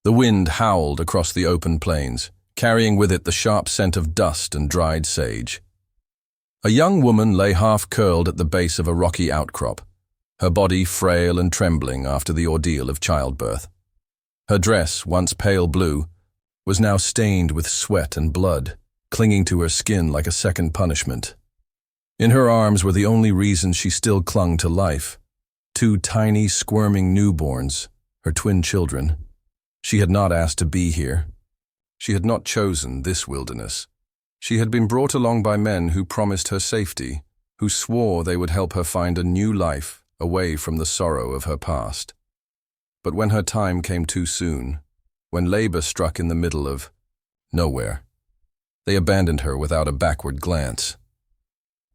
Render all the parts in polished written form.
The wind howled across the open plains, carrying with it the sharp scent of dust and dried sage. A young woman lay half-curled at the base of a rocky outcrop, her body frail and trembling after the ordeal of childbirth. Her dress, once pale blue, was now stained with sweat and blood, clinging to her skin like a second punishment. In her arms were the only reason she still clung to life, two tiny, squirming newborns, her twin children. She had not asked to be here. She had not chosen this wilderness. She had been brought along by men who promised her safety, who swore they would help her find a new life away from the sorrow of her past. But when her time came too soon, when labor struck in the middle of nowhere, they abandoned her without a backward glance.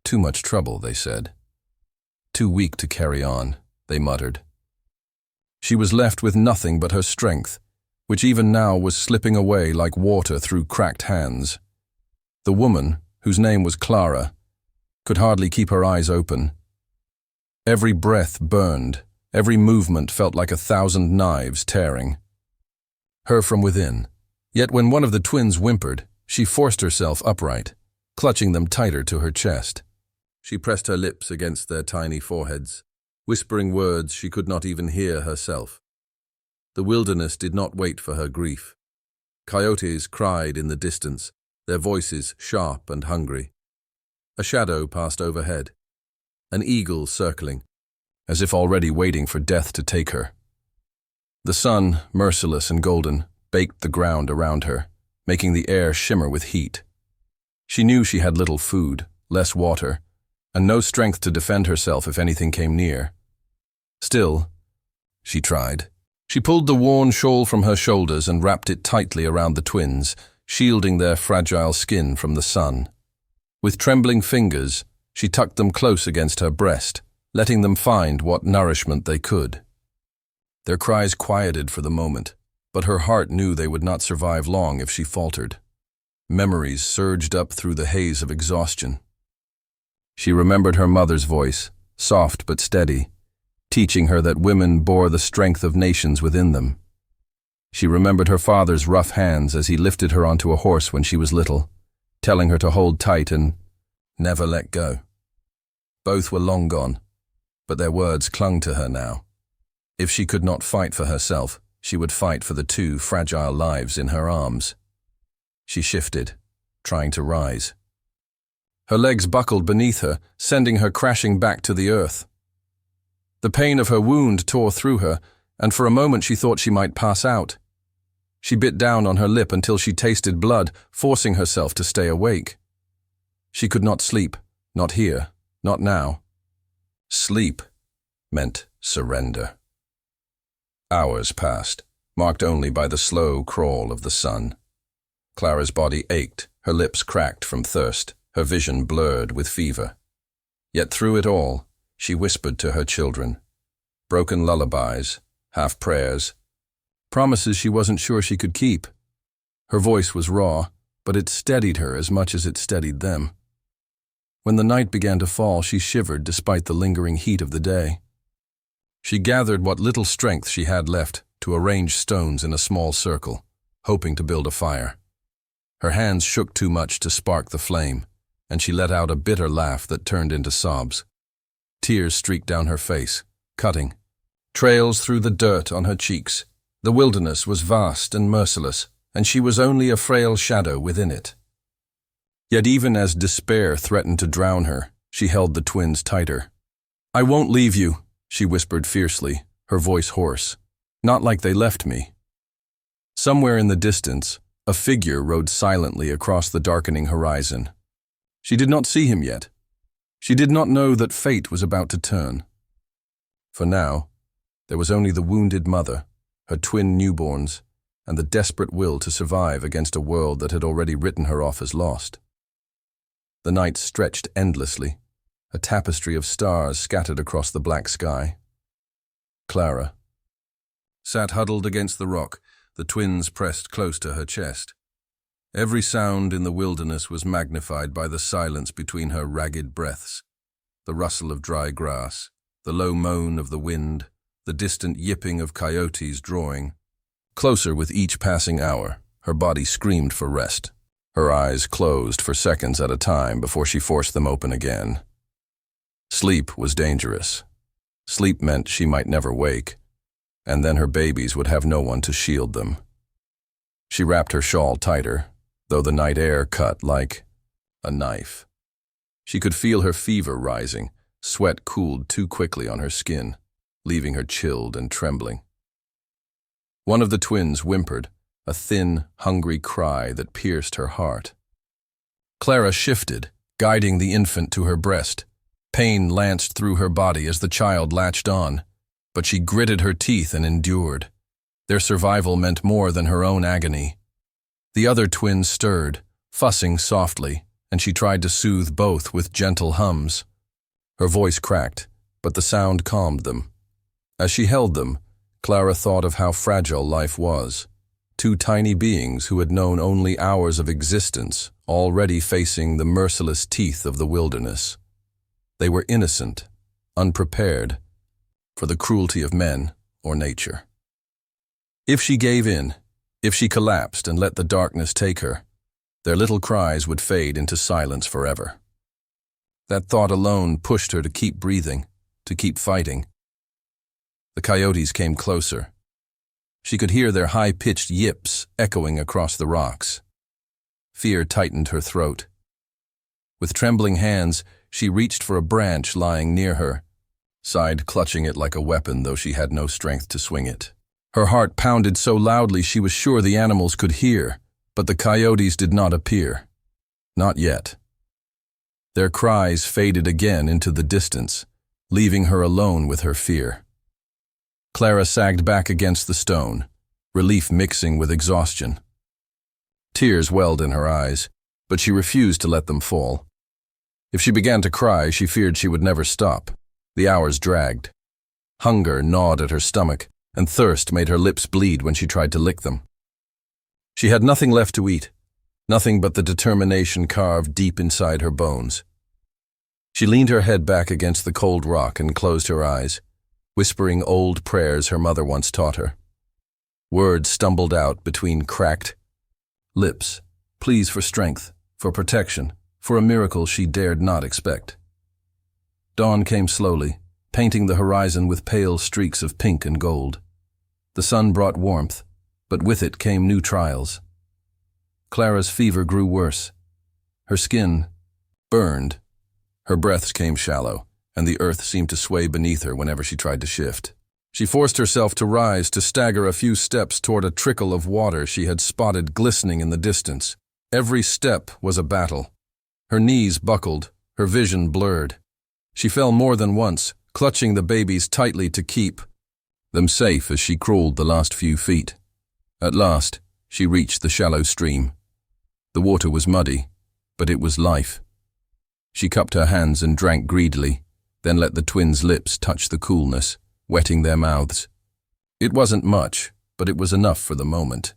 Too much trouble, they said. Too weak to carry on, they muttered. She was left with nothing but her strength, which even now was slipping away like water through cracked hands. The woman, whose name was Clara, could hardly keep her eyes open. Every breath burned, every movement felt like 1,000 knives tearing her from within. Yet when one of the twins whimpered, she forced herself upright, clutching them tighter to her chest. She pressed her lips against their tiny foreheads, whispering words she could not even hear herself. The wilderness did not wait for her grief. Coyotes cried in the distance, their voices sharp and hungry. A shadow passed overhead, an eagle circling, as if already waiting for death to take her. The sun, merciless and golden, baked the ground around her, making the air shimmer with heat. She knew she had little food, less water, and no strength to defend herself if anything came near. Still, she tried. She pulled the worn shawl from her shoulders and wrapped it tightly around the twins, shielding their fragile skin from the sun. With trembling fingers, she tucked them close against her breast, letting them find what nourishment they could. Their cries quieted for the moment, but her heart knew they would not survive long if she faltered. Memories surged up through the haze of exhaustion. She remembered her mother's voice, soft but steady, teaching her that women bore the strength of nations within them. She remembered her father's rough hands as he lifted her onto a horse when she was little, telling her to hold tight and never let go. Both were long gone, but their words clung to her now. If she could not fight for herself, she would fight for the two fragile lives in her arms. She shifted, trying to rise. Her legs buckled beneath her, sending her crashing back to the earth. The pain of her wound tore through her, and for a moment she thought she might pass out. She bit down on her lip until she tasted blood, forcing herself to stay awake. She could not sleep, not here, not now. Sleep meant surrender. Hours passed, marked only by the slow crawl of the sun. Clara's body ached, her lips cracked from thirst, her vision blurred with fever. Yet through it all, she whispered to her children. Broken lullabies, half prayers, promises she wasn't sure she could keep. Her voice was raw, but it steadied her as much as it steadied them. When the night began to fall, she shivered despite the lingering heat of the day. She gathered what little strength she had left to arrange stones in a small circle, hoping to build a fire. Her hands shook too much to spark the flame, and she let out a bitter laugh that turned into sobs. Tears streaked down her face, cutting, trails through the dirt on her cheeks. The wilderness was vast and merciless, and she was only a frail shadow within it. Yet even as despair threatened to drown her, she held the twins tighter. "I won't leave you," she whispered fiercely, her voice hoarse. "Not like they left me." Somewhere in the distance, a figure rode silently across the darkening horizon. She did not see him yet. She did not know that fate was about to turn. For now, there was only the wounded mother, her twin newborns, and the desperate will to survive against a world that had already written her off as lost. The night stretched endlessly, a tapestry of stars scattered across the black sky. Clara sat huddled against the rock, the twins pressed close to her chest. Every sound in the wilderness was magnified by the silence between her ragged breaths, the rustle of dry grass, the low moan of the wind, the distant yipping of coyotes drawing. Closer with each passing hour, her body screamed for rest. Her eyes closed for seconds at a time before she forced them open again. Sleep was dangerous. Sleep meant she might never wake, and then her babies would have no one to shield them. She wrapped her shawl tighter, though the night air cut like a knife. She could feel her fever rising. Sweat cooled too quickly on her skin, leaving her chilled and trembling. One of the twins whimpered, a thin, hungry cry that pierced her heart. Clara shifted, guiding the infant to her breast. Pain lanced through her body as the child latched on, but she gritted her teeth and endured. Their survival meant more than her own agony. The other twins stirred, fussing softly, and she tried to soothe both with gentle hums. Her voice cracked, but the sound calmed them. As she held them, Clara thought of how fragile life was. Two tiny beings who had known only hours of existence, already facing the merciless teeth of the wilderness. They were innocent, unprepared for the cruelty of men or nature. If she gave in, if she collapsed and let the darkness take her, their little cries would fade into silence forever. That thought alone pushed her to keep breathing, to keep fighting. The coyotes came closer. She could hear their high-pitched yips echoing across the rocks. Fear tightened her throat. With trembling hands, she reached for a branch lying near her, sighed, clutching it like a weapon, though she had no strength to swing it. Her heart pounded so loudly she was sure the animals could hear, but the coyotes did not appear. Not yet. Their cries faded again into the distance, leaving her alone with her fear. Clara sagged back against the stone, relief mixing with exhaustion. Tears welled in her eyes, but she refused to let them fall. If she began to cry, she feared she would never stop. The hours dragged. Hunger gnawed at her stomach, and thirst made her lips bleed when she tried to lick them. She had nothing left to eat, nothing but the determination carved deep inside her bones. She leaned her head back against the cold rock and closed her eyes, whispering old prayers her mother once taught her. Words stumbled out between cracked lips, pleas for strength, for protection, for a miracle she dared not expect. Dawn came slowly, painting the horizon with pale streaks of pink and gold. The sun brought warmth, but with it came new trials. Clara's fever grew worse. Her skin burned. Her breaths came shallow, and the earth seemed to sway beneath her whenever she tried to shift. She forced herself to rise, to stagger a few steps toward a trickle of water she had spotted glistening in the distance. Every step was a battle. Her knees buckled, her vision blurred. She fell more than once, clutching the babies tightly to keep them safe as she crawled the last few feet. At last, she reached the shallow stream. The water was muddy, but it was life. She cupped her hands and drank greedily, then let the twins' lips touch the coolness, wetting their mouths. It wasn't much, but it was enough for the moment.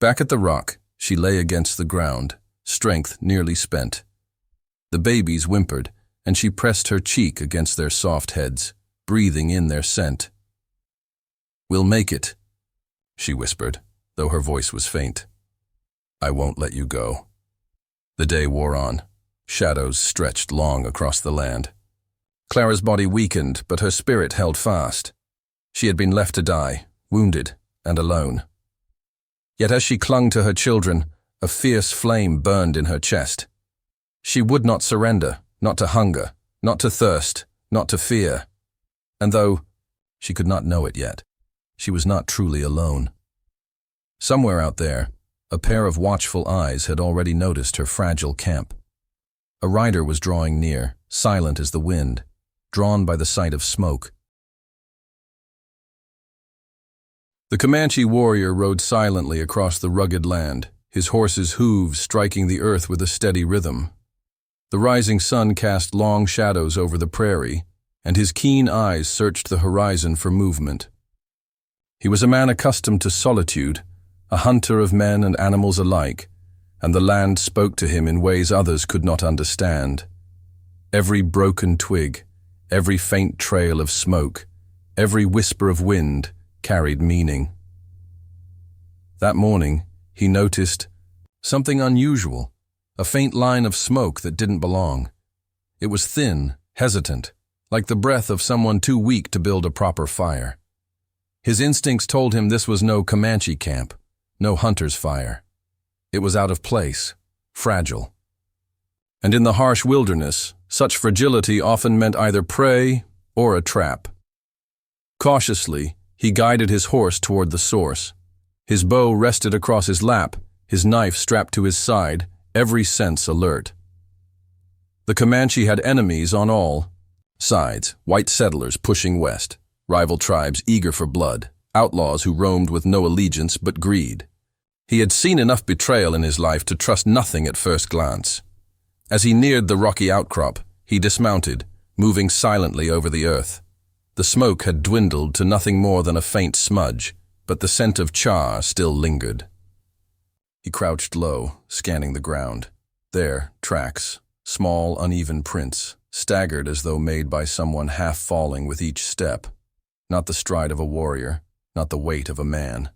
Back at the rock, she lay against the ground, strength nearly spent. The babies whimpered, and she pressed her cheek against their soft heads, breathing in their scent. "We'll make it," she whispered, though her voice was faint. "I won't let you go." The day wore on. Shadows stretched long across the land. Clara's body weakened, but her spirit held fast. She had been left to die, wounded and alone. Yet as she clung to her children, a fierce flame burned in her chest. She would not surrender, not to hunger, not to thirst, not to fear. And though she could not know it yet, she was not truly alone. Somewhere out there, a pair of watchful eyes had already noticed her fragile camp. A rider was drawing near, silent as the wind, drawn by the sight of smoke. The Comanche warrior rode silently across the rugged land, his horse's hooves striking the earth with a steady rhythm. The rising sun cast long shadows over the prairie, and his keen eyes searched the horizon for movement. He was a man accustomed to solitude, a hunter of men and animals alike, and the land spoke to him in ways others could not understand. Every broken twig, every faint trail of smoke, every whisper of wind carried meaning. That morning, he noticed something unusual, a faint line of smoke that didn't belong. It was thin, hesitant, like the breath of someone too weak to build a proper fire. His instincts told him this was no Comanche camp, no hunter's fire. It was out of place, fragile. And in the harsh wilderness, such fragility often meant either prey or a trap. Cautiously, he guided his horse toward the source. His bow rested across his lap, his knife strapped to his side, every sense alert. The Comanche had enemies on all sides, white settlers pushing west, rival tribes eager for blood, outlaws who roamed with no allegiance but greed. He had seen enough betrayal in his life to trust nothing at first glance. As he neared the rocky outcrop, he dismounted, moving silently over the earth. The smoke had dwindled to nothing more than a faint smudge, but the scent of char still lingered. He crouched low, scanning the ground. There, tracks, small, uneven prints, staggered as though made by someone half falling with each step. Not the stride of a warrior, not the weight of a man.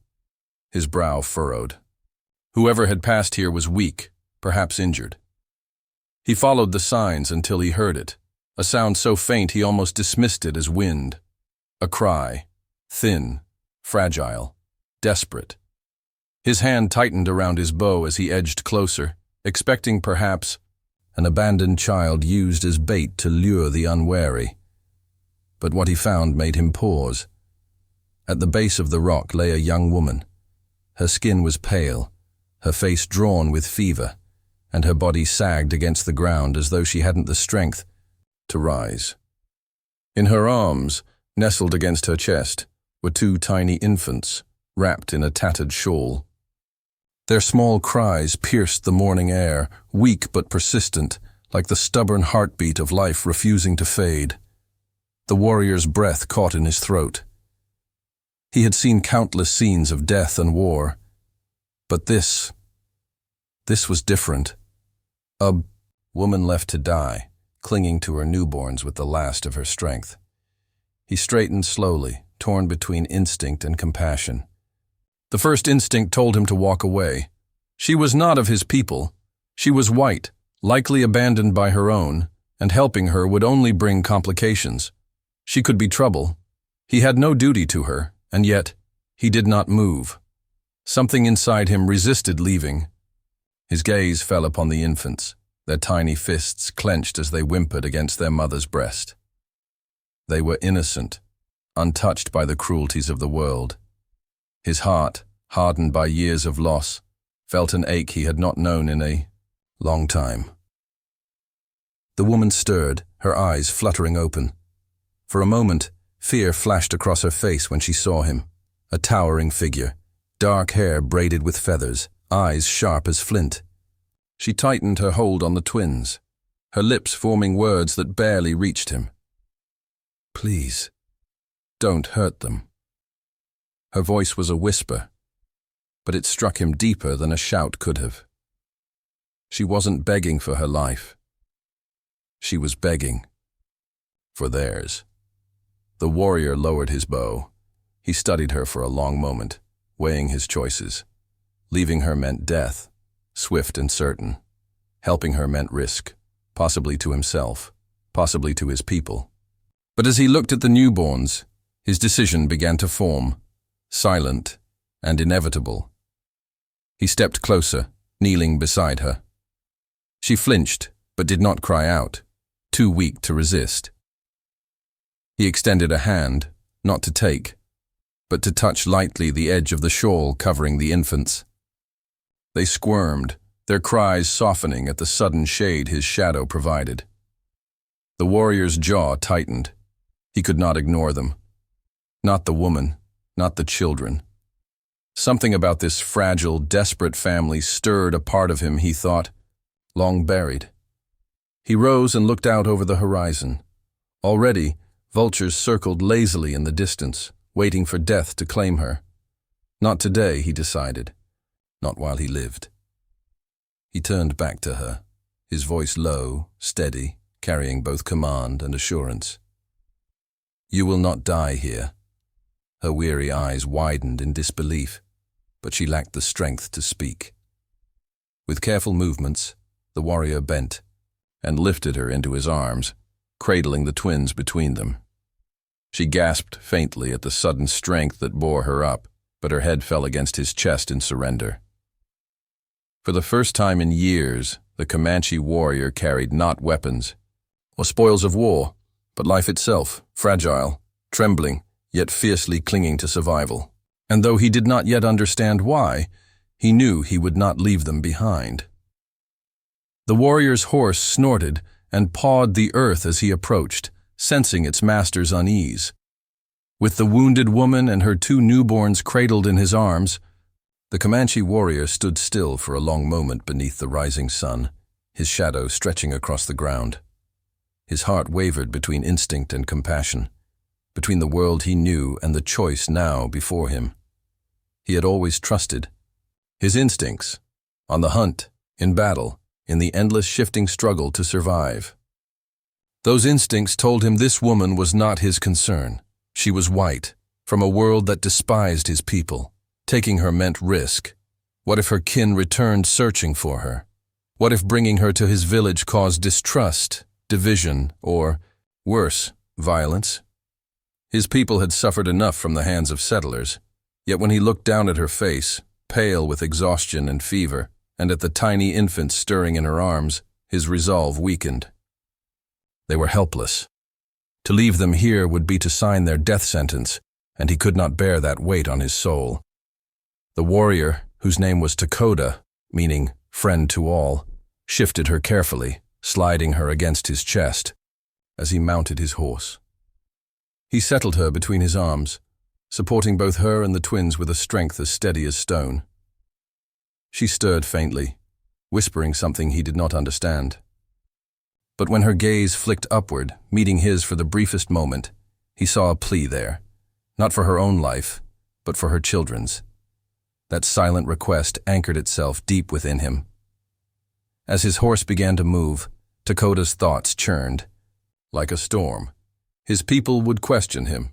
His brow furrowed. Whoever had passed here was weak, perhaps injured. He followed the signs until he heard it, a sound so faint he almost dismissed it as wind. A cry, thin, fragile, desperate. His hand tightened around his bow as he edged closer, expecting perhaps an abandoned child used as bait to lure the unwary. But what he found made him pause. At the base of the rock lay a young woman. Her skin was pale, her face drawn with fever, and her body sagged against the ground as though she hadn't the strength to rise. In her arms, nestled against her chest, were two tiny infants, wrapped in a tattered shawl. Their small cries pierced the morning air, weak but persistent, like the stubborn heartbeat of life refusing to fade. The warrior's breath caught in his throat. He had seen countless scenes of death and war, but this was different. A woman left to die, clinging to her newborns with the last of her strength. He straightened slowly, torn between instinct and compassion. The first instinct told him to walk away. She was not of his people. She was white, likely abandoned by her own, and helping her would only bring complications. She could be trouble. He had no duty to her, and yet he did not move. Something inside him resisted leaving. His gaze fell upon the infants, their tiny fists clenched as they whimpered against their mother's breast. They were innocent, untouched by the cruelties of the world. His heart, hardened by years of loss, felt an ache he had not known in a long time. The woman stirred, her eyes fluttering open. For a moment, fear flashed across her face when she saw him, a towering figure, dark hair braided with feathers, eyes sharp as flint. She tightened her hold on the twins, her lips forming words that barely reached him. "Please, don't hurt them." Her voice was a whisper, but it struck him deeper than a shout could have. She wasn't begging for her life. She was begging for theirs. The warrior lowered his bow. He studied her for a long moment, weighing his choices. Leaving her meant death, swift and certain. Helping her meant risk, possibly to himself, possibly to his people. But as he looked at the newborns, his decision began to form, silent and inevitable. He stepped closer, kneeling beside her. She flinched, but did not cry out, too weak to resist. He extended a hand, not to take, but to touch lightly the edge of the shawl covering the infants. They squirmed, their cries softening at the sudden shade his shadow provided. The warrior's jaw tightened. He could not ignore them. Not the woman, not the children. Something about this fragile, desperate family stirred a part of him, he thought, long buried. He rose and looked out over the horizon. Already, vultures circled lazily in the distance, waiting for death to claim her. Not today, he decided. Not while he lived. He turned back to her, his voice low, steady, carrying both command and assurance. "You will not die here." Her weary eyes widened in disbelief. but she lacked the strength to speak. With careful movements, the warrior bent and lifted her into his arms, cradling the twins between them. She gasped faintly at the sudden strength that bore her up, but her head fell against his chest in surrender. For the first time in years, the Comanche warrior carried not weapons or spoils of war, but life itself, fragile, trembling, yet fiercely clinging to survival. And though he did not yet understand why, he knew he would not leave them behind. The warrior's horse snorted and pawed the earth as he approached, sensing its master's unease. With the wounded woman and her 2 newborns cradled in his arms, the Comanche warrior stood still for a long moment beneath the rising sun, his shadow stretching across the ground. His heart wavered between instinct and compassion, between the world he knew and the choice now before him. He had always trusted his instincts, on the hunt, in battle, in the endless shifting struggle to survive. Those instincts told him this woman was not his concern. She was white, from a world that despised his people. Taking her meant risk. What if her kin returned searching for her? What if bringing her to his village caused distrust, division, or, worse, violence? His people had suffered enough from the hands of settlers, yet when he looked down at her face, pale with exhaustion and fever, and at the tiny infant stirring in her arms, his resolve weakened. They were helpless. To leave them here would be to sign their death sentence, and he could not bear that weight on his soul. The warrior, whose name was Takoda, meaning friend to all, shifted her carefully, sliding her against his chest as he mounted his horse. He settled her between his arms, supporting both her and the twins with a strength as steady as stone. She stirred faintly, whispering something he did not understand. But when her gaze flicked upward, meeting his for the briefest moment, he saw a plea there, not for her own life, but for her children's. That silent request anchored itself deep within him. As his horse began to move, Takoda's thoughts churned. Like a storm, his people would question him.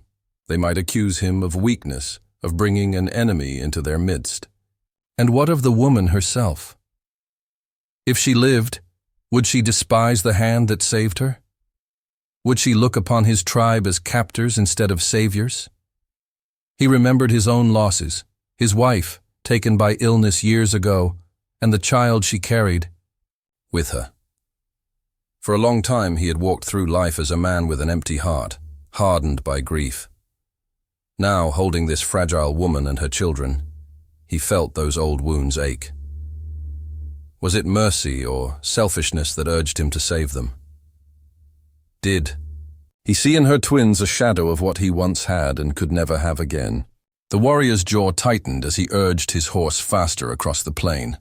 They might accuse him of weakness, of bringing an enemy into their midst. And what of the woman herself? If she lived, would she despise the hand that saved her? Would she look upon his tribe as captors instead of saviors? He remembered his own losses, his wife, taken by illness years ago, and the child she carried with her. For a long time he had walked through life as a man with an empty heart, hardened by grief. Now, holding this fragile woman and her children, he felt those old wounds ache. Was it mercy or selfishness that urged him to save them? Did he see in her twins a shadow of what he once had and could never have again? The warrior's jaw tightened as he urged his horse faster across the plain.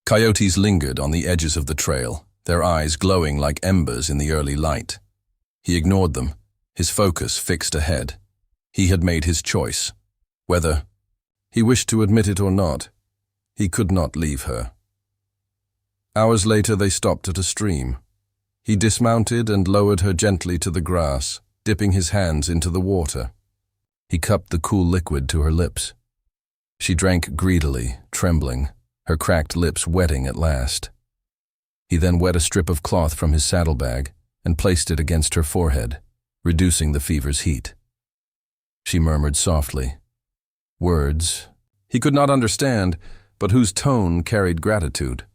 Coyotes lingered on the edges of the trail, their eyes glowing like embers in the early light. He ignored them, his focus fixed ahead. He had made his choice. Whether he wished to admit it or not, he could not leave her. Hours later they stopped at a stream. He dismounted and lowered her gently to the grass, dipping his hands into the water. He cupped the cool liquid to her lips. She drank greedily, trembling, her cracked lips wetting at last. He then wet a strip of cloth from his saddlebag and placed it against her forehead, reducing the fever's heat. She murmured softly, words he could not understand, but whose tone carried gratitude.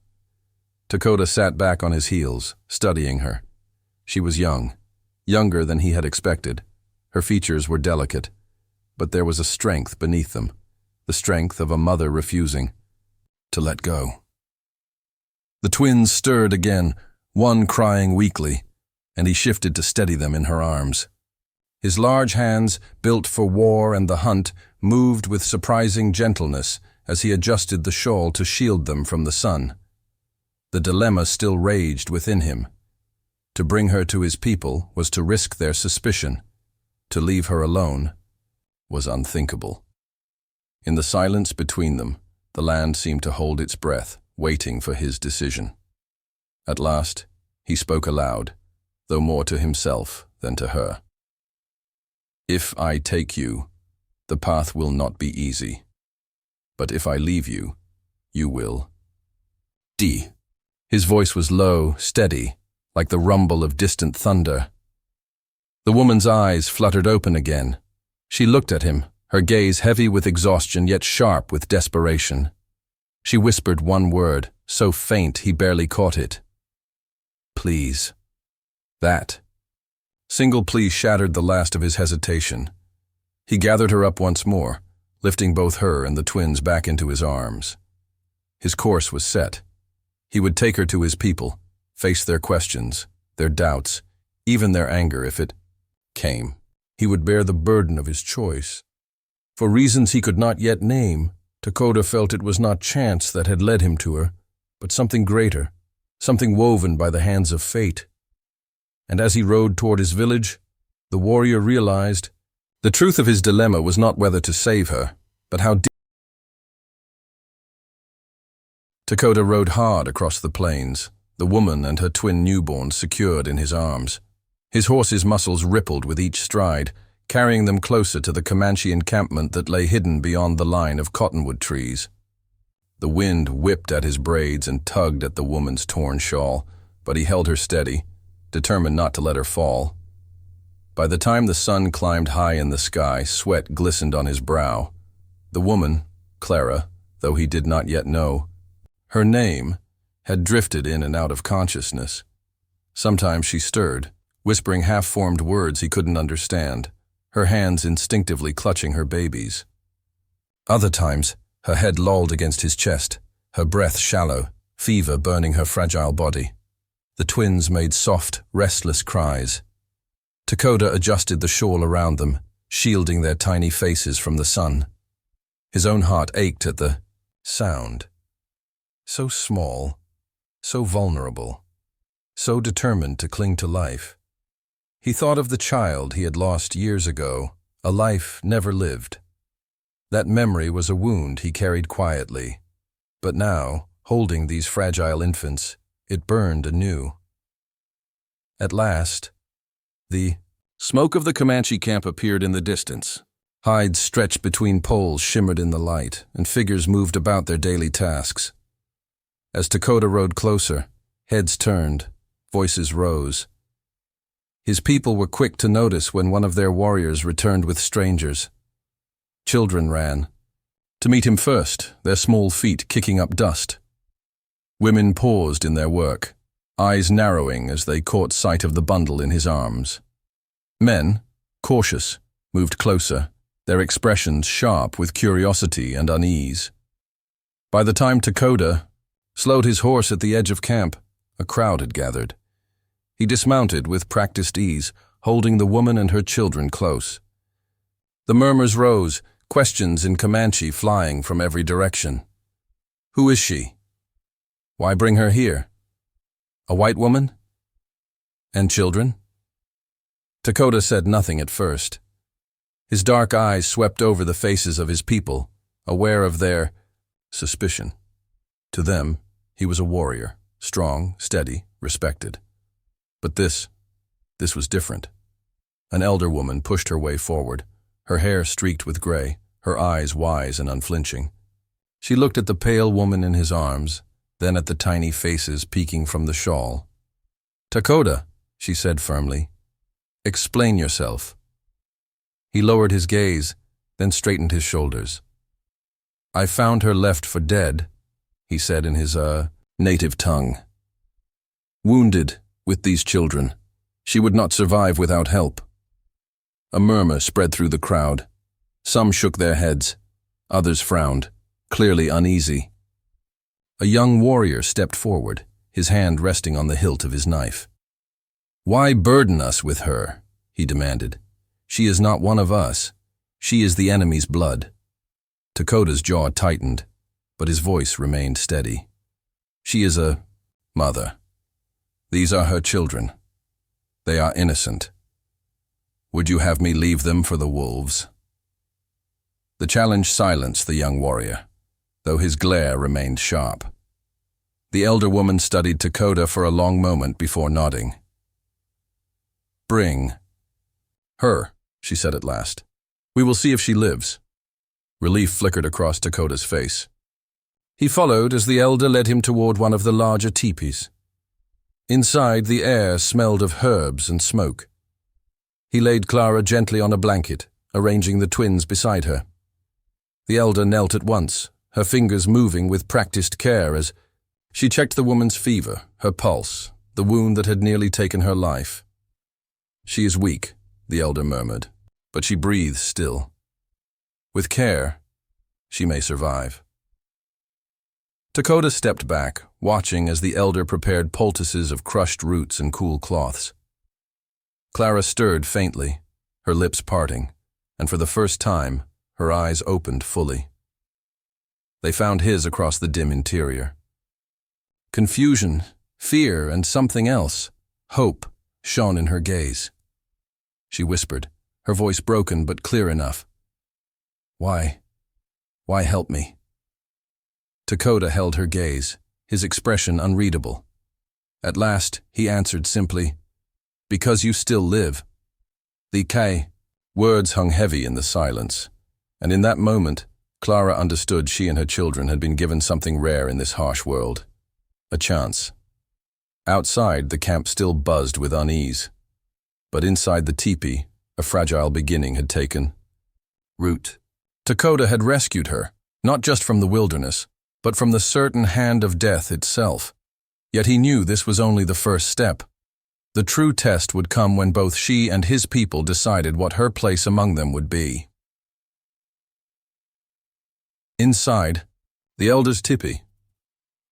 Takoda sat back on his heels, studying her. She was young, younger than he had expected. Her features were delicate, but there was a strength beneath them, the strength of a mother refusing to let go. The twins stirred again, one crying weakly, and he shifted to steady them in her arms. His large hands, built for war and the hunt, moved with surprising gentleness as he adjusted the shawl to shield them from the sun. The dilemma still raged within him. To bring her to his people was to risk their suspicion. To leave her alone was unthinkable. In the silence between them, the land seemed to hold its breath, waiting for his decision. At last, he spoke aloud, though more to himself than to her. If I take you, the path will not be easy. But if I leave you, you will. D. His voice was low, steady, like the rumble of distant thunder. The woman's eyes fluttered open again. She looked at him, her gaze heavy with exhaustion yet sharp with desperation. She whispered one word, so faint he barely caught it. Please. That single plea shattered the last of his hesitation. He gathered her up once more, lifting both her and the twins back into his arms. His course was set. He would take her to his people, face their questions, their doubts, even their anger if it came. He would bear the burden of his choice. For reasons he could not yet name, Dakota felt it was not chance that had led him to her, but something greater, something woven by the hands of fate. And as he rode toward his village, the warrior realized the truth of his dilemma was not whether to save her, but how deep. Dakota rode hard across the plains, the woman and her twin newborns secured in his arms. His horse's muscles rippled with each stride, carrying them closer to the Comanche encampment that lay hidden beyond the line of cottonwood trees. The wind whipped at his braids and tugged at the woman's torn shawl, but he held her steady, determined not to let her fall. By the time the sun climbed high in the sky, sweat glistened on his brow. The woman, Clara, though he did not yet know, her name, had drifted in and out of consciousness. Sometimes she stirred, whispering half-formed words he couldn't understand, her hands instinctively clutching her babies. Other times, her head lolled against his chest, her breath shallow, fever burning her fragile body. The twins made soft, restless cries. Dakota adjusted the shawl around them, shielding their tiny faces from the sun. His own heart ached at the sound. So small, so vulnerable, so determined to cling to life. He thought of the child he had lost years ago, a life never lived. That memory was a wound he carried quietly, but now, holding these fragile infants, it burned anew. At last, the smoke of the Comanche camp appeared in the distance. Hides stretched between poles shimmered in the light, and figures moved about their daily tasks. As Dakota rode closer, heads turned, voices rose. His people were quick to notice when one of their warriors returned with strangers. Children ran. To meet him first, their small feet kicking up dust. Women paused in their work, eyes narrowing as they caught sight of the bundle in his arms. Men, cautious, moved closer, their expressions sharp with curiosity and unease. By the time Dakota slowed his horse at the edge of camp, a crowd had gathered. He dismounted with practiced ease, holding the woman and her children close. The murmurs rose, questions in Comanche flying from every direction. Who is she? Why bring her here? A white woman? And children? Dakota said nothing at first. His dark eyes swept over the faces of his people, aware of their suspicion. To them, he was a warrior, strong, steady, respected. But this was different. An elder woman pushed her way forward, her hair streaked with gray, her eyes wise and unflinching. She looked at the pale woman in his arms, then at the tiny faces peeking from the shawl. "Dakota," she said firmly, "explain yourself." He lowered his gaze, then straightened his shoulders. "I found her left for dead," he said in his, native tongue. "Wounded, with these children. She would not survive without help." A murmur spread through the crowd. Some shook their heads. Others frowned, clearly uneasy. A young warrior stepped forward, his hand resting on the hilt of his knife. "Why burden us with her?" he demanded. "She is not one of us. She is the enemy's blood." Dakota's jaw tightened, but his voice remained steady. "She is a mother. These are her children. They are innocent. Would you have me leave them for the wolves?" The challenge silenced the young warrior, though his glare remained sharp. The elder woman studied Dakota for a long moment before nodding. "Bring her," she said at last. "We will see if she lives." Relief flickered across Dakota's face. He followed as the elder led him toward one of the larger teepees. Inside, the air smelled of herbs and smoke. He laid Clara gently on a blanket, arranging the twins beside her. The elder knelt at once, her fingers moving with practiced care as she checked the woman's fever, her pulse, the wound that had nearly taken her life. "She is weak," the elder murmured, "but she breathes still. With care, she may survive." Dakota stepped back, watching as the elder prepared poultices of crushed roots and cool cloths. Clara stirred faintly, her lips parting, and for the first time, her eyes opened fully. They found his across the dim interior. Confusion, fear, and something else, hope, shone in her gaze. She whispered, her voice broken but clear enough. Why help me?" Dakota held her gaze, his expression unreadable. At last, he answered simply, "Because you still live." The Kai words hung heavy in the silence, and in that moment, Clara understood she and her children had been given something rare in this harsh world. A chance. Outside, the camp still buzzed with unease. But inside the teepee, a fragile beginning had taken root. Dakota had rescued her, not just from the wilderness, but from the certain hand of death itself. Yet he knew this was only the first step. The true test would come when both she and his people decided what her place among them would be. Inside, the elder's tipi.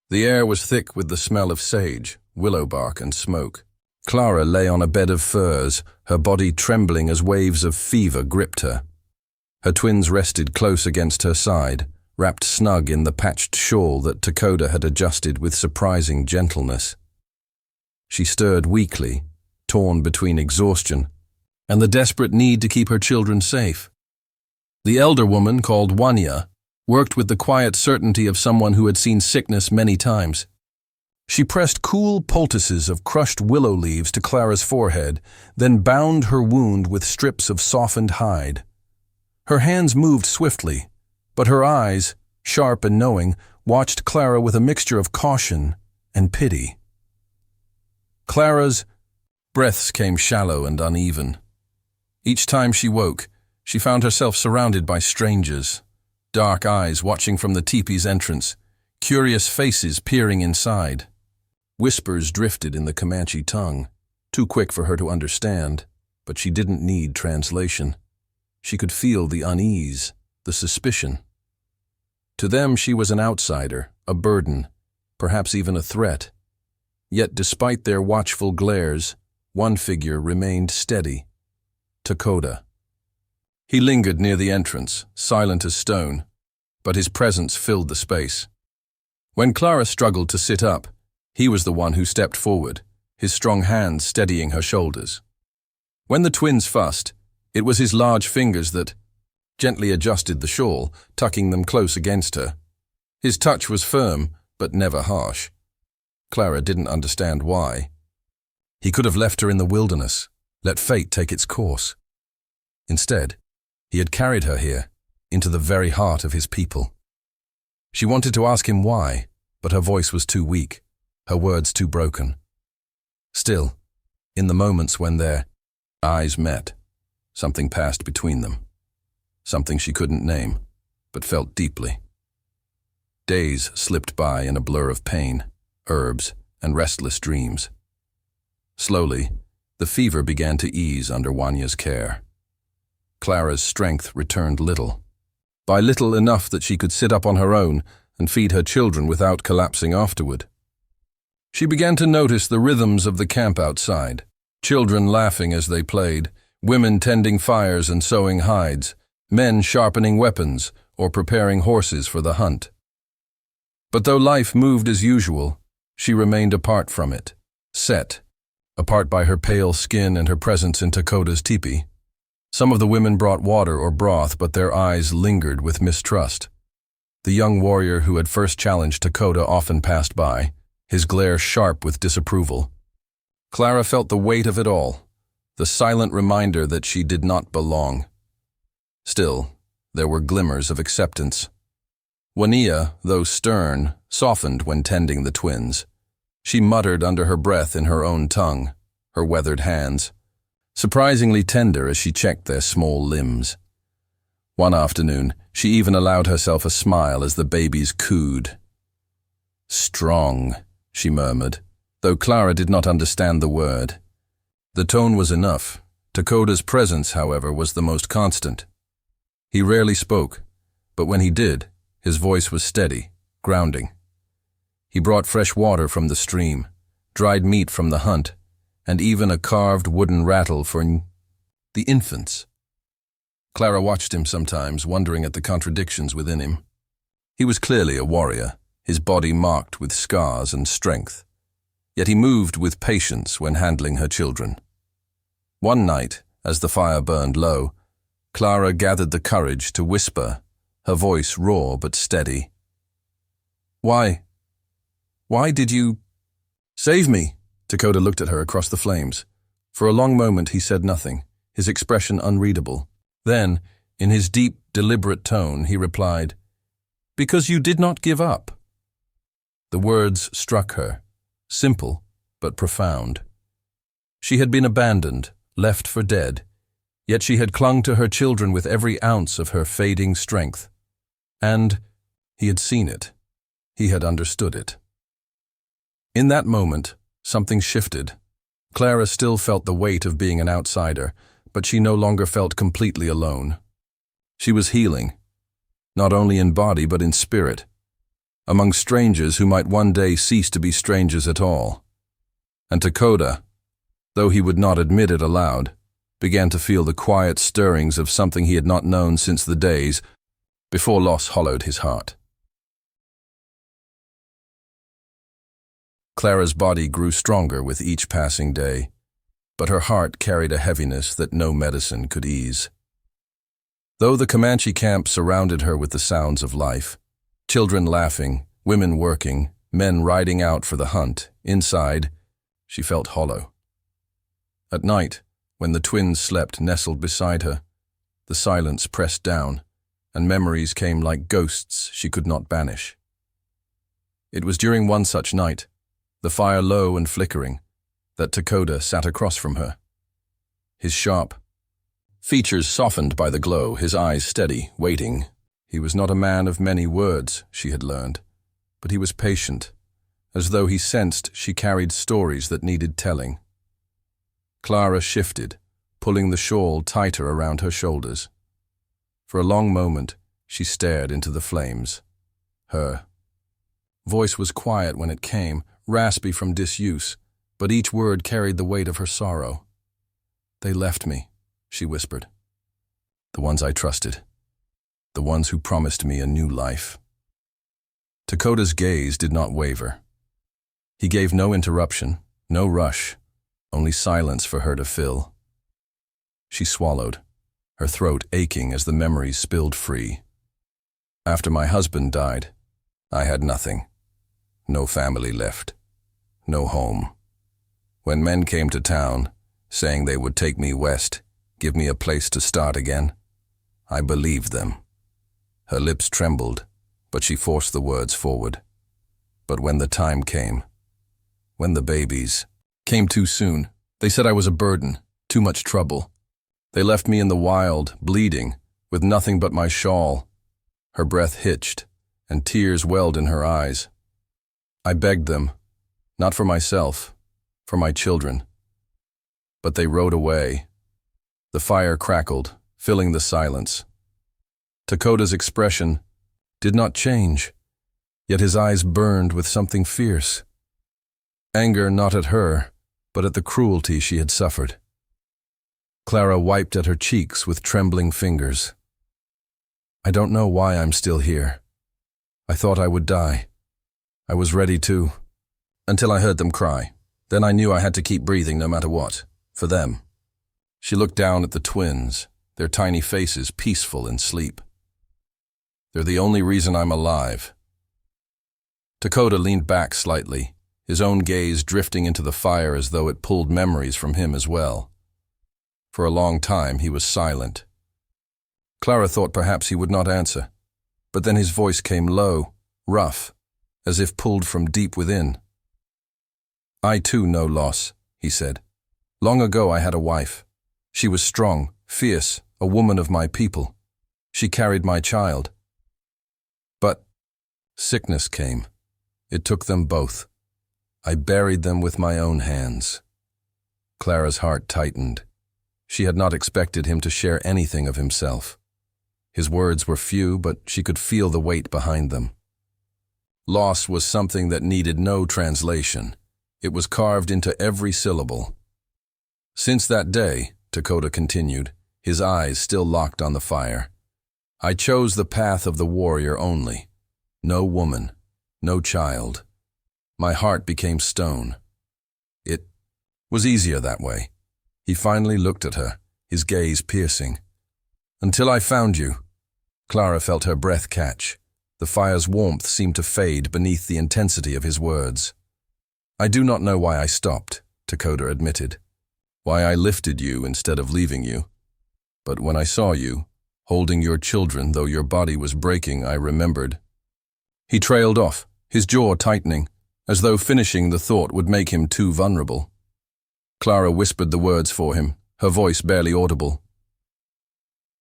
The air was thick with the smell of sage, willow bark, and smoke. Clara lay on a bed of furs, her body trembling as waves of fever gripped her. Her twins rested close against her side, wrapped snug in the patched shawl that Dakota had adjusted with surprising gentleness. She stirred weakly, torn between exhaustion and the desperate need to keep her children safe. The elder woman, called Wanya, worked with the quiet certainty of someone who had seen sickness many times. She pressed cool poultices of crushed willow leaves to Clara's forehead, then bound her wound with strips of softened hide. Her hands moved swiftly, but her eyes, sharp and knowing, watched Clara with a mixture of caution and pity. Clara's breaths came shallow and uneven. Each time she woke, she found herself surrounded by strangers, dark eyes watching from the teepee's entrance, curious faces peering inside. Whispers drifted in the Comanche tongue, too quick for her to understand, but she didn't need translation. She could feel the unease, the suspicion. To them, she was an outsider, a burden, perhaps even a threat. Yet despite their watchful glares, one figure remained steady: Dakota. He lingered near the entrance, silent as stone, but his presence filled the space. When Clara struggled to sit up, he was the one who stepped forward, his strong hands steadying her shoulders. When the twins fussed, it was his large fingers that gently adjusted the shawl, tucking them close against her. His touch was firm, but never harsh. Clara didn't understand why. He could have left her in the wilderness, let fate take its course. Instead, he had carried her here, into the very heart of his people. She wanted to ask him why, but her voice was too weak, her words too broken. Still, in the moments when their eyes met, something passed between them. Something she couldn't name, but felt deeply. Days slipped by in a blur of pain, herbs, and restless dreams. Slowly, the fever began to ease under Wanya's care. Clara's strength returned little. By little enough that she could sit up on her own and feed her children without collapsing afterward. She began to notice the rhythms of the camp outside, children laughing as they played, women tending fires and sewing hides, men sharpening weapons or preparing horses for the hunt. But though life moved as usual, she remained apart from it, set, apart by her pale skin and her presence in Dakota's teepee. Some of the women brought water or broth, but their eyes lingered with mistrust. The young warrior who had first challenged Dakota often passed by, his glare sharp with disapproval. Clara felt the weight of it all, the silent reminder that she did not belong. Still, there were glimmers of acceptance. Juanilla, though stern, softened when tending the twins. She muttered under her breath in her own tongue, her weathered hands, surprisingly tender as she checked their small limbs. One afternoon, she even allowed herself a smile as the babies cooed. "Strong," she murmured, though Clara did not understand the word. The tone was enough. Dakota's presence, however, was the most constant. He rarely spoke, but when he did, his voice was steady, grounding. He brought fresh water from the stream, dried meat from the hunt, and even a carved wooden rattle for the infants. Clara watched him sometimes, wondering at the contradictions within him. He was clearly a warrior, his body marked with scars and strength. Yet he moved with patience when handling her children. One night, as the fire burned low, Clara gathered the courage to whisper, her voice raw but steady. Why did you save me?" Dakota looked at her across the flames. For a long moment he said nothing, his expression unreadable. Then, in his deep, deliberate tone, he replied, "Because you did not give up." The words struck her, simple but profound. She had been abandoned, left for dead, yet she had clung to her children with every ounce of her fading strength. And he had seen it. He had understood it. In that moment, something shifted. Clara still felt the weight of being an outsider, but she no longer felt completely alone. She was healing, not only in body but in spirit, among strangers who might one day cease to be strangers at all. And Dakota, though he would not admit it aloud, began to feel the quiet stirrings of something he had not known since the days before loss hollowed his heart. Clara's body grew stronger with each passing day, but her heart carried a heaviness that no medicine could ease. Though the Comanche camp surrounded her with the sounds of life, children laughing, women working, men riding out for the hunt, inside, she felt hollow. At night, when the twins slept nestled beside her, the silence pressed down, and memories came like ghosts she could not banish. It was during one such night, the fire low and flickering, that Dakota sat across from her. His sharp features softened by the glow, his eyes steady, waiting. He was not a man of many words, she had learned, but he was patient, as though he sensed she carried stories that needed telling. Clara shifted, pulling the shawl tighter around her shoulders. For a long moment, she stared into the flames. Her voice was quiet when it came, raspy from disuse, but each word carried the weight of her sorrow. "They left me," she whispered. "The ones I trusted. The ones who promised me a new life." Dakota's gaze did not waver. He gave no interruption, no rush, only silence for her to fill. She swallowed, her throat aching as the memories spilled free. "After my husband died, I had nothing. No family left. No home. When men came to town, saying they would take me west, give me a place to start again, I believed them." Her lips trembled, but she forced the words forward. "But when the time came, when the babies came too soon, they said I was a burden, too much trouble. They left me in the wild, bleeding, with nothing but my shawl." Her breath hitched, and tears welled in her eyes. "I begged them, not for myself, for my children. But they rode away." The fire crackled, filling the silence. Dakota's expression did not change, yet his eyes burned with something fierce. Anger not at her, but at the cruelty she had suffered. Clara wiped at her cheeks with trembling fingers. "I don't know why I'm still here. I thought I would die. I was ready to, until I heard them cry. Then I knew I had to keep breathing no matter what, for them." She looked down at the twins, their tiny faces peaceful in sleep. "They're the only reason I'm alive." Dakota leaned back slightly, his own gaze drifting into the fire as though it pulled memories from him as well. For a long time he was silent. Clara thought perhaps he would not answer, but then his voice came low, rough, as if pulled from deep within. "I too know loss," he said. "Long ago I had a wife. She was strong, fierce, a woman of my people. She carried my child. But sickness came. It took them both. I buried them with my own hands." Clara's heart tightened. She had not expected him to share anything of himself. His words were few, but she could feel the weight behind them. Loss was something that needed no translation. It was carved into every syllable. "Since that day," Dakota continued, his eyes still locked on the fire, "I chose the path of the warrior only. No woman, no child. My heart became stone. It was easier that way." He finally looked at her, his gaze piercing. "Until I found you." Clara felt her breath catch. The fire's warmth seemed to fade beneath the intensity of his words. "I do not know why I stopped," Dakota admitted. "Why I lifted you instead of leaving you. But when I saw you, holding your children though your body was breaking, I remembered." He trailed off, his jaw tightening, as though finishing the thought would make him too vulnerable. Clara whispered the words for him, her voice barely audible.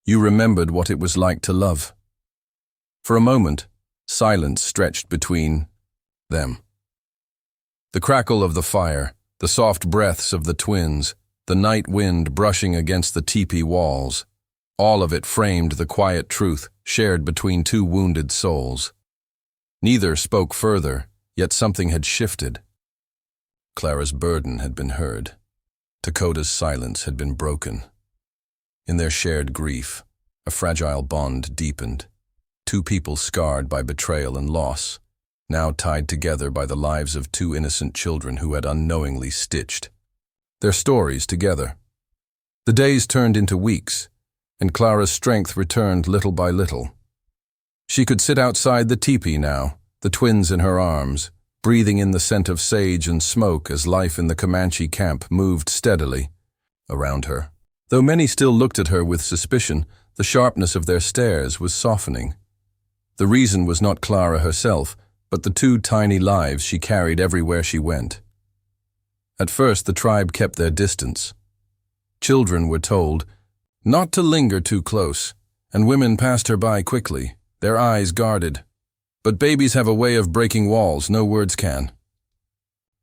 "You remembered what it was like to love." For a moment, silence stretched between them. The crackle of the fire, the soft breaths of the twins, the night wind brushing against the teepee walls, all of it framed the quiet truth shared between two wounded souls. Neither spoke further, yet something had shifted. Clara's burden had been heard. Dakota's silence had been broken. In their shared grief, a fragile bond deepened. Two people scarred by betrayal and loss, now tied together by the lives of two innocent children who had unknowingly stitched their stories together. The days turned into weeks, and Clara's strength returned little by little. She could sit outside the teepee now, the twins in her arms, breathing in the scent of sage and smoke as life in the Comanche camp moved steadily around her. Though many still looked at her with suspicion, the sharpness of their stares was softening. The reason was not Clara herself, but the two tiny lives she carried everywhere she went. At first, the tribe kept their distance. Children were told not to linger too close, and women passed her by quickly, their eyes guarded. But babies have a way of breaking walls no words can.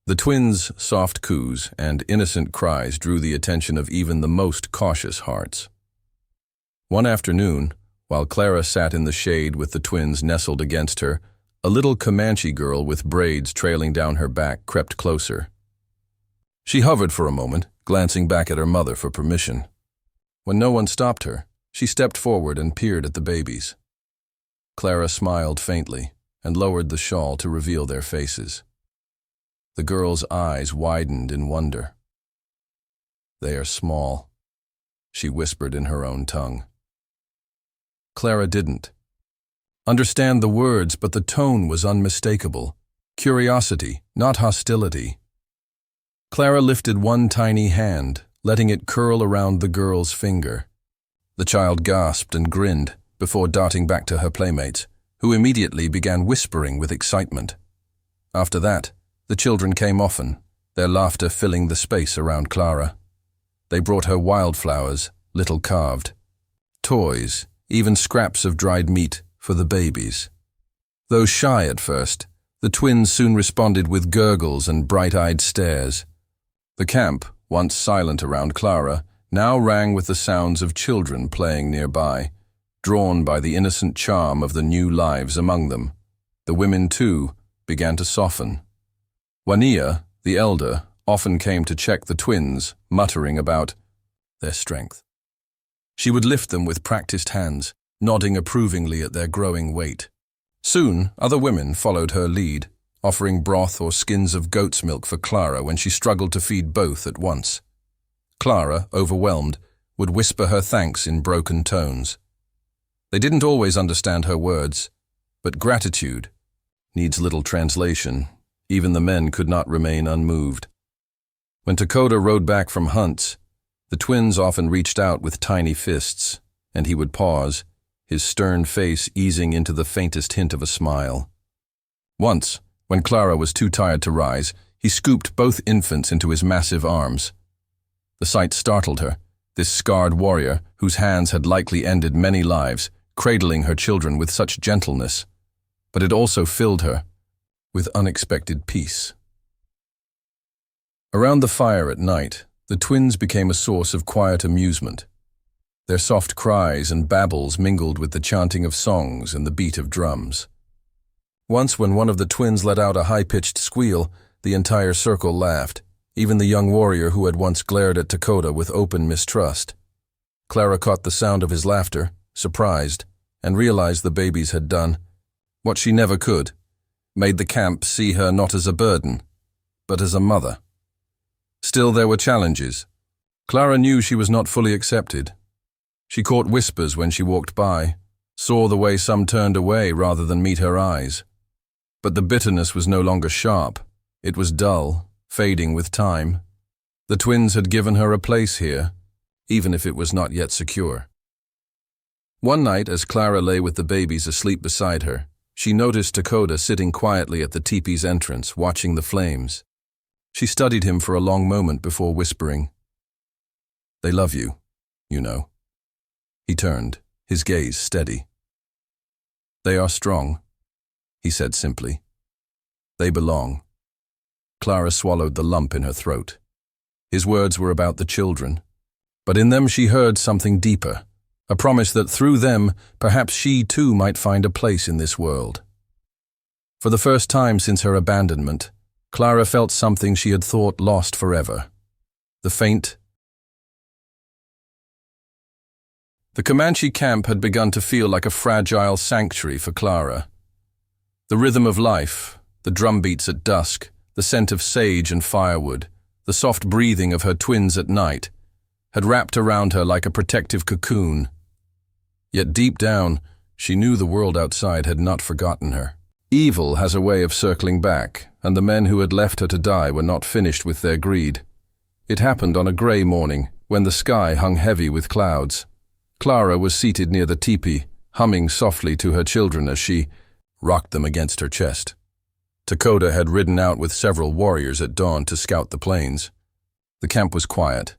The twins' soft coos and innocent cries drew the attention of even the most cautious hearts. One afternoon, while Clara sat in the shade with the twins nestled against her, a little Comanche girl with braids trailing down her back crept closer. She hovered for a moment, glancing back at her mother for permission. When no one stopped her, she stepped forward and peered at the babies. Clara smiled faintly and lowered the shawl to reveal their faces. The girl's eyes widened in wonder. "They are small," she whispered in her own tongue. Clara didn't understand the words, but the tone was unmistakable. Curiosity, not hostility. Clara lifted one tiny hand, letting it curl around the girl's finger. The child gasped and grinned before darting back to her playmates, who immediately began whispering with excitement. After that, the children came often, their laughter filling the space around Clara. They brought her wildflowers, little carved, toys, even scraps of dried meat for the babies. Though shy at first, the twins soon responded with gurgles and bright-eyed stares. The camp, once silent around Clara, now rang with the sounds of children playing nearby, drawn by the innocent charm of the new lives among them. The women, too, began to soften. Juanilla, the elder, often came to check the twins, muttering about their strength. She would lift them with practiced hands, nodding approvingly at their growing weight. Soon, other women followed her lead, offering broth or skins of goat's milk for Clara when she struggled to feed both at once. Clara, overwhelmed, would whisper her thanks in broken tones. They didn't always understand her words, but gratitude needs little translation. Even the men could not remain unmoved. When Dakota rode back from hunts, the twins often reached out with tiny fists, and he would pause, his stern face easing into the faintest hint of a smile. Once, when Clara was too tired to rise, he scooped both infants into his massive arms. The sight startled her, this scarred warrior, whose hands had likely ended many lives, cradling her children with such gentleness. But it also filled her with unexpected peace. Around the fire at night, the twins became a source of quiet amusement. Their soft cries and babbles mingled with the chanting of songs and the beat of drums. Once, when one of the twins let out a high-pitched squeal, the entire circle laughed, even the young warrior who had once glared at Dakota with open mistrust. Clara caught the sound of his laughter, surprised, and realized the babies had done what she never could, made the camp see her not as a burden, but as a mother. Still, there were challenges. Clara knew she was not fully accepted. She caught whispers when she walked by, saw the way some turned away rather than meet her eyes. But the bitterness was no longer sharp. It was dull, fading with time. The twins had given her a place here, even if it was not yet secure. One night, as Clara lay with the babies asleep beside her, she noticed Dakota sitting quietly at the teepee's entrance, watching the flames. She studied him for a long moment before whispering, "They love you, you know." He turned, his gaze steady. "They are strong," he said simply. "They belong." Clara swallowed the lump in her throat. His words were about the children, but in them she heard something deeper, a promise that through them, perhaps she too might find a place in this world. For the first time since her abandonment, Clara felt something she had thought lost forever. The Comanche camp had begun to feel like a fragile sanctuary for Clara. The rhythm of life, the drumbeats at dusk, the scent of sage and firewood, the soft breathing of her twins at night, had wrapped around her like a protective cocoon. Yet deep down, she knew the world outside had not forgotten her. Evil has a way of circling back, and the men who had left her to die were not finished with their greed. It happened on a grey morning, when the sky hung heavy with clouds. Clara was seated near the teepee, humming softly to her children as she rocked them against her chest. Dakota had ridden out with several warriors at dawn to scout the plains. The camp was quiet,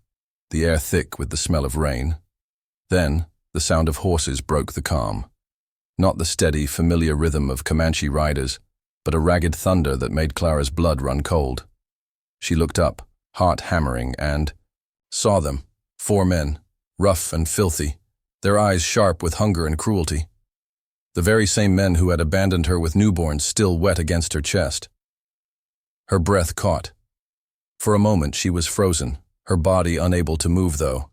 the air thick with the smell of rain. Then, the sound of horses broke the calm. Not the steady, familiar rhythm of Comanche riders, but a ragged thunder that made Clara's blood run cold. She looked up, heart hammering, and saw them, 4 men, rough and filthy, their eyes sharp with hunger and cruelty. The very same men who had abandoned her with newborns still wet against her chest. Her breath caught. For a moment she was frozen, her body unable to move though.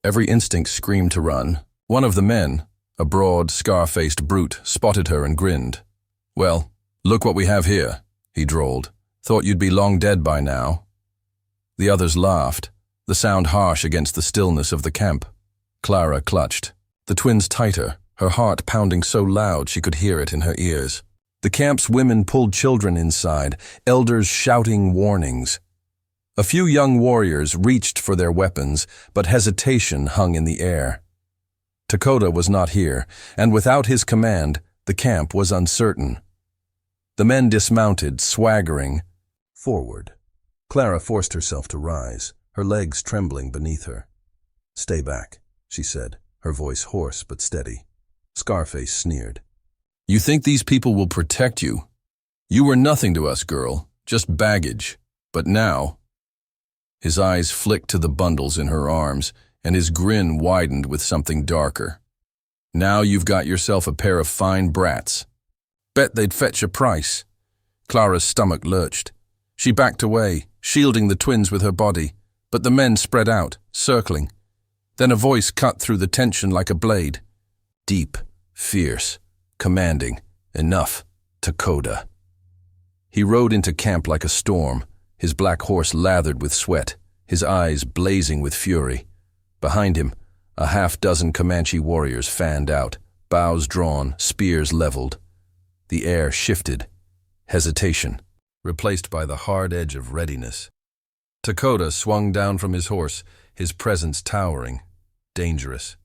Every instinct screamed to run. One of the men, a broad, scar-faced brute, spotted her and grinned. "Well, look what we have here," he drawled. "Thought you'd be long dead by now." The others laughed, the sound harsh against the stillness of the camp. Clara clutched, the twins tighter, her heart pounding so loud she could hear it in her ears. The camp's women pulled children inside, elders shouting warnings. A few young warriors reached for their weapons, but hesitation hung in the air. Dakota was not here, and without his command, the camp was uncertain. The men dismounted, swaggering forward. Clara forced herself to rise, her legs trembling beneath her. "Stay back," she said, her voice hoarse but steady. Scarface sneered. "You think these people will protect you? You were nothing to us, girl, just baggage. But now—" His eyes flicked to the bundles in her arms, and his grin widened with something darker. "Now you've got yourself a pair of fine brats. Bet they'd fetch a price." Clara's stomach lurched. She backed away, shielding the twins with her body, but the men spread out, circling. Then a voice cut through the tension like a blade. Deep, fierce, commanding. "Enough, Dakota." He rode into camp like a storm, his black horse lathered with sweat, his eyes blazing with fury. Behind him, a half-dozen Comanche warriors fanned out, bows drawn, spears leveled. The air shifted. Hesitation, replaced by the hard edge of readiness. Dakota swung down from his horse, his presence towering, dangerous.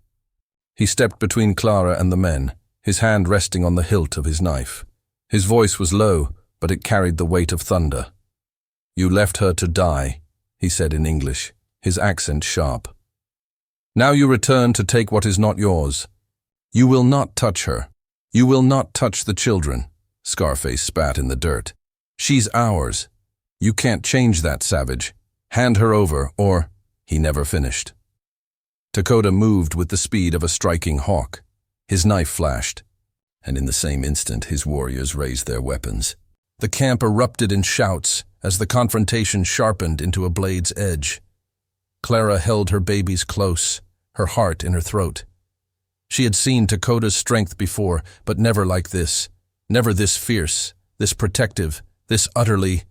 He stepped between Clara and the men, his hand resting on the hilt of his knife. His voice was low, but it carried the weight of thunder. "You left her to die," he said in English, his accent sharp. "Now you return to take what is not yours. You will not touch her. You will not touch the children." Scarface spat in the dirt. "She's ours. You can't change that, savage. Hand her over, or—" He never finished. Dakota moved with the speed of a striking hawk. His knife flashed, and in the same instant his warriors raised their weapons. The camp erupted in shouts as the confrontation sharpened into a blade's edge. Clara held her babies close, her heart in her throat. She had seen Dakota's strength before, but never like this. Never this fierce, this protective, this utterly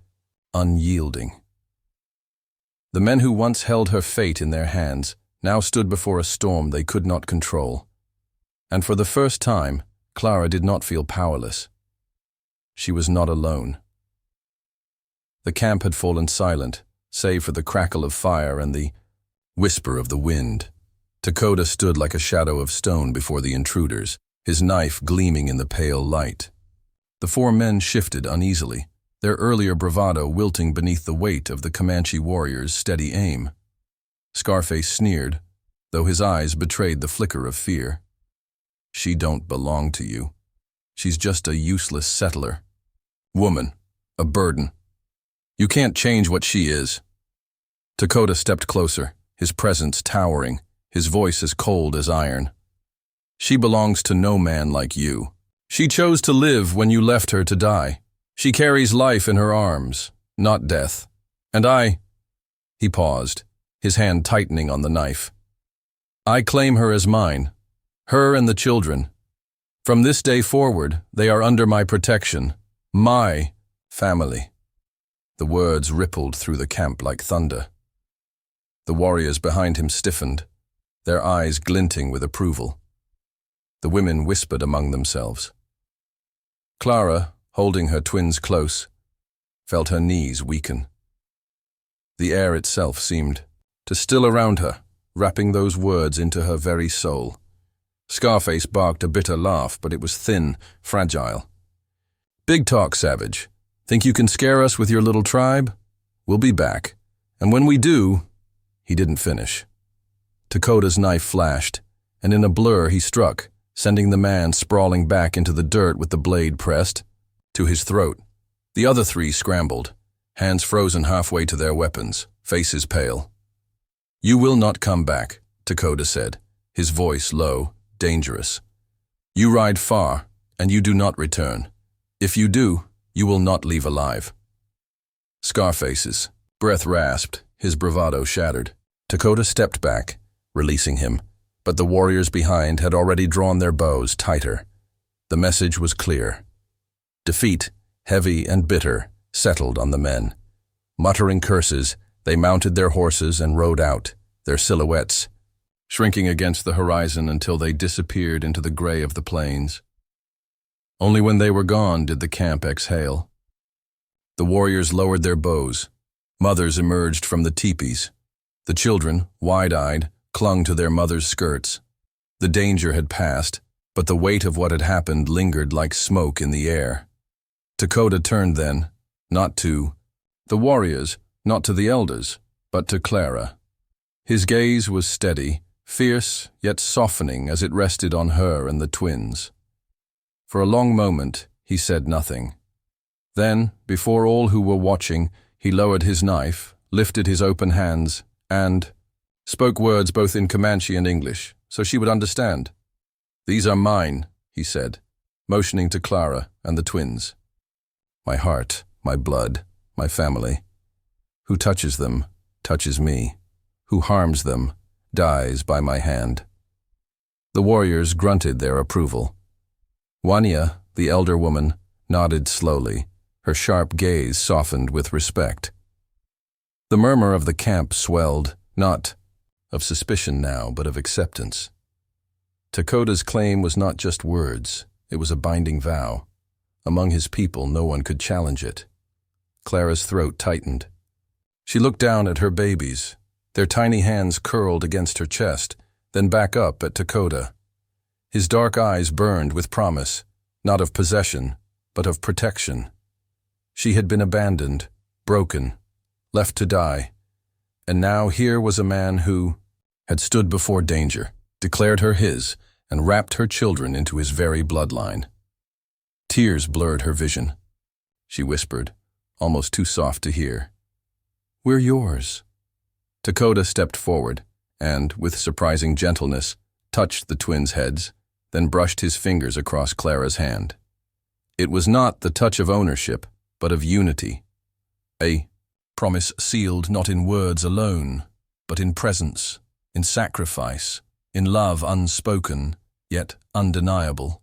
unyielding. The men who once held her fate in their hands now stood before a storm they could not control. And for the first time, Clara did not feel powerless. She was not alone. The camp had fallen silent, save for the crackle of fire and the whisper of the wind. Dakota stood like a shadow of stone before the intruders, his knife gleaming in the pale light. The four men shifted uneasily, their earlier bravado wilting beneath the weight of the Comanche warriors' steady aim. Scarface sneered, though his eyes betrayed the flicker of fear. "She don't belong to you. She's just a useless settler. Woman, a burden. You can't change what she is." Dakota stepped closer, his presence towering, his voice as cold as iron. "She belongs to no man like you. She chose to live when you left her to die. She carries life in her arms, not death. And I—" He paused, his hand tightening on the knife. "I claim her as mine, her and the children. From this day forward, they are under my protection, my family." The words rippled through the camp like thunder. The warriors behind him stiffened, their eyes glinting with approval. The women whispered among themselves. Clara, holding her twins close, felt her knees weaken. The air itself seemed to still around her, wrapping those words into her very soul. Scarface barked a bitter laugh, but it was thin, fragile. "Big talk, savage. Think you can scare us with your little tribe? We'll be back. And when we do—" He didn't finish. Dakota's knife flashed, and in a blur he struck, sending the man sprawling back into the dirt with the blade pressed to his throat. The other three scrambled, hands frozen halfway to their weapons, faces pale. "You will not come back," Dakota said, his voice low, dangerous. "You ride far, and you do not return. If you do, you will not leave alive." Scarface's breath rasped, his bravado shattered. Dakota stepped back, releasing him, but the warriors behind had already drawn their bows tighter. The message was clear. Defeat, heavy and bitter, settled on the men. Muttering curses, they mounted their horses and rode out, their silhouettes shrinking against the horizon until they disappeared into the gray of the plains. Only when they were gone did the camp exhale. The warriors lowered their bows. Mothers emerged from the teepees. The children, wide-eyed, clung to their mothers' skirts. The danger had passed, but the weight of what had happened lingered like smoke in the air. Dakota turned then, not to the warriors, not to the elders, but to Clara. His gaze was steady, fierce yet softening as it rested on her and the twins. For a long moment, he said nothing. Then, before all who were watching, he lowered his knife, lifted his open hands, and spoke words both in Comanche and English, so she would understand. "These are mine," he said, motioning to Clara and the twins. "My heart, my blood, my family. Who touches them, touches me. Who harms them, dies by my hand." The warriors grunted their approval. Wanya, the elder woman, nodded slowly, her sharp gaze softened with respect. The murmur of the camp swelled, not of suspicion now, but of acceptance. Dakota's claim was not just words, it was a binding vow. Among his people, no one could challenge it. Clara's throat tightened. She looked down at her babies, their tiny hands curled against her chest, then back up at Dakota. His dark eyes burned with promise, not of possession, but of protection. She had been abandoned, broken, left to die, and now here was a man who had stood before danger, declared her his, and wrapped her children into his very bloodline. Tears blurred her vision. She whispered, almost too soft to hear, "We're yours." Dakota stepped forward and, with surprising gentleness, touched the twins' heads, then brushed his fingers across Clara's hand. It was not the touch of ownership, but of unity. A promise sealed not in words alone, but in presence, in sacrifice, in love unspoken, yet undeniable.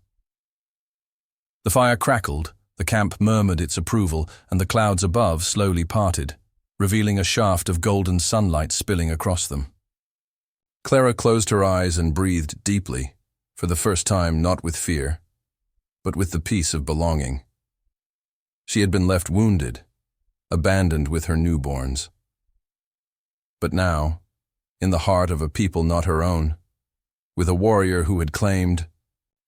The fire crackled, the camp murmured its approval, and the clouds above slowly parted, revealing a shaft of golden sunlight spilling across them. Clara closed her eyes and breathed deeply, for the first time not with fear, but with the peace of belonging. She had been left wounded, abandoned with her newborns. But now, in the heart of a people not her own, with a warrior who had claimed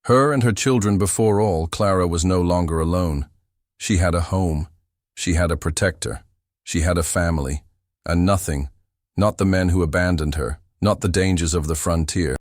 her and her children before all, Clara was no longer alone. She had a home, she had a protector, she had a family, and nothing, not the men who abandoned her, not the dangers of the frontier,